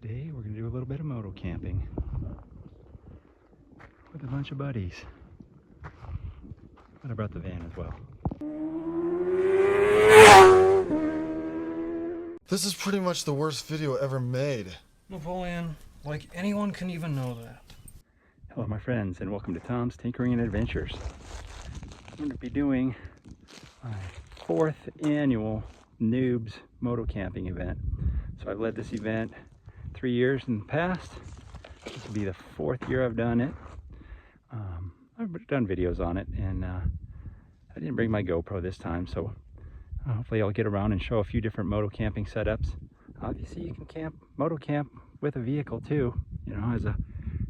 Today we're going to do a little bit of moto camping with a bunch of buddies. But I brought the van as well. This is pretty much the worst video ever made. Napoleon, like anyone can even know that. Hello my friends, and welcome to Tom's Tinkering and Adventures. I'm going to be doing my 4th annual Noobs moto camping event. So I've led this event 3 years in the past. This will be the 4th year I've done it. I've done videos on it, and I didn't bring my GoPro this time, so hopefully I'll get around and show a few different moto camping setups. Obviously you can moto camp with a vehicle too, you know, as a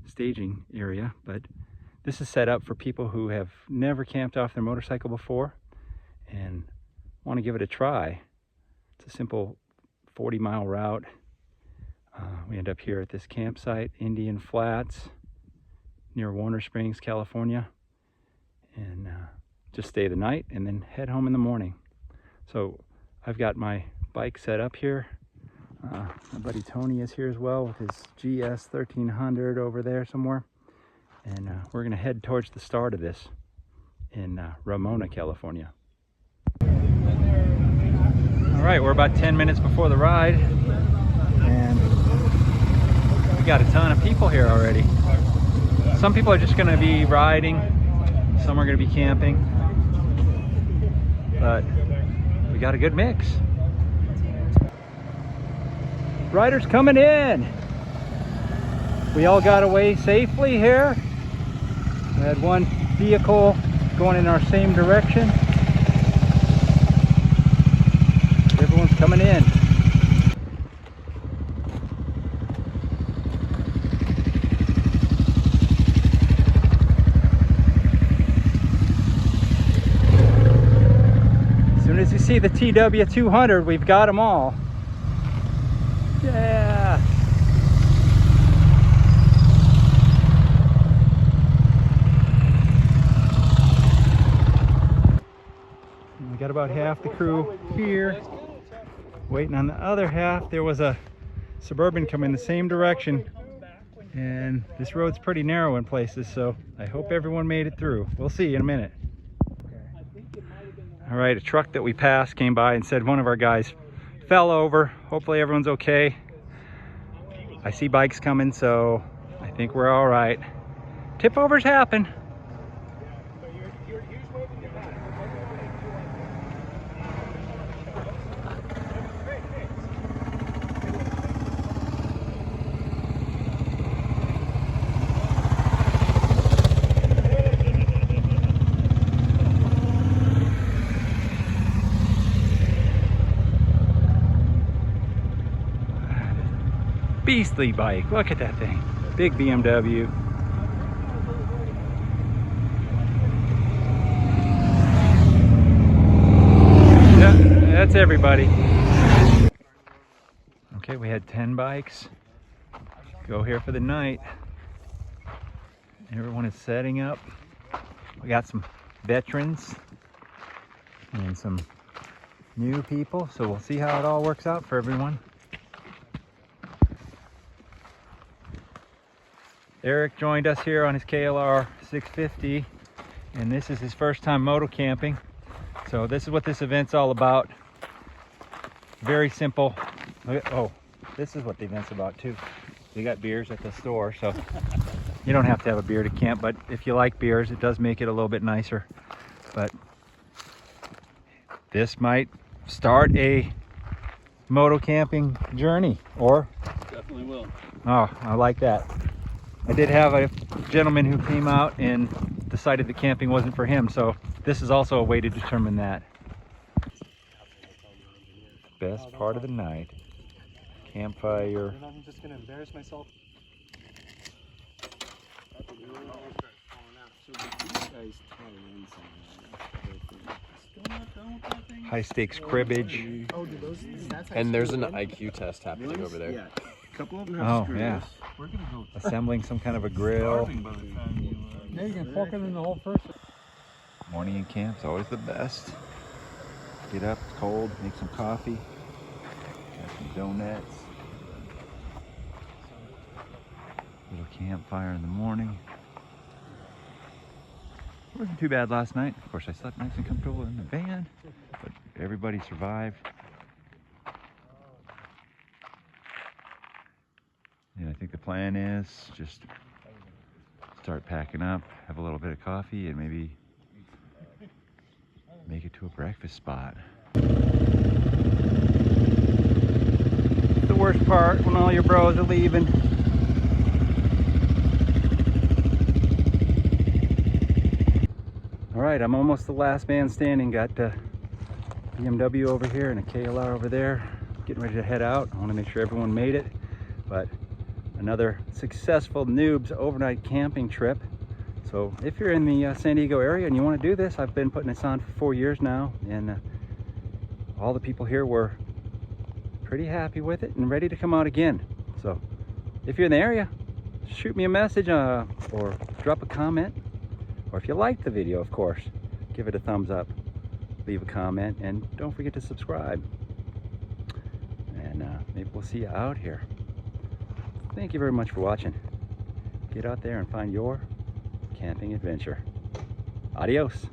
staging area, but this is set up for people who have never camped off their motorcycle before and want to give it a try. It's a simple 40-mile route. We end up here at this campsite, Indian Flats, near Warner Springs, California, and just stay the night and then head home in the morning. So I've got my bike set up here. My buddy Tony is here as well with his GS 1300 over there somewhere, and we're gonna head towards the start of this in Ramona, California. All right, we're about 10 minutes before the ride, and we got a ton of people here already. Some people are just going to be riding, some are going to be camping, but we got a good mix. Riders coming in. We all got away safely here. We had one vehicle going in our same direction. Everyone's coming in. As soon as you see the TW200, we've got them all. Yeah. We got about half the crew here. Waiting on the other half. There was a Suburban coming the same direction, and this road's pretty narrow in places, so I hope everyone made it through. We'll see in a minute. All right, a truck that we passed came by and said one of our guys fell over. Hopefully everyone's okay. I see bikes coming, so I think we're all right. Tip overs happen. Beastly bike, look at that thing. Big BMW. Yeah, that's everybody. Okay, we had 10 bikes go here for the night. Everyone is setting up. We got some veterans and some new people, so we'll see how it all works out for everyone. Eric joined us here on his KLR 650, and this is his first time moto camping. So this is what this event's all about. Very simple. Oh, this is what the event's about too. They got beers at the store, so you don't have to have a beer to camp, but if you like beers, it does make it a little bit nicer. But this might start a moto camping journey, or Definitely will. oh, I like that. I did have a gentleman who came out and decided that camping wasn't for him, so this is also a way to determine that. Best part of the night. Campfire. I'm just gonna embarrass myself. High stakes cribbage. And there's an IQ test happening over there. Yeah, a couple of them have screws. Yeah. Assembling some kind of a grill. Yeah, you can fork it in the hole first. Morning in camp's always the best. Get up, it's cold, make some coffee. Got some donuts. campfire in the morning. It wasn't too bad last night. Of course, I slept nice and comfortable in the van, but everybody survived. And I think the plan is just start packing up, have a little bit of coffee, and maybe make it to a breakfast spot. The worst part, when all your bros are leaving. All right, I'm almost the last man standing. Got BMW over here and a KLR over there. Getting ready to head out. I want to make sure everyone made it. But another successful Noobs overnight camping trip. So if you're in the San Diego area and you want to do this, I've been putting this on for 4 years now, and all the people here were pretty happy with it and ready to come out again. So if you're in the area, shoot me a message or drop a comment. Or if you liked the video, of course, give it a thumbs up, leave a comment, and don't forget to subscribe. And maybe we'll see you out here. Thank you very much for watching. Get out there and find your camping adventure. Adios.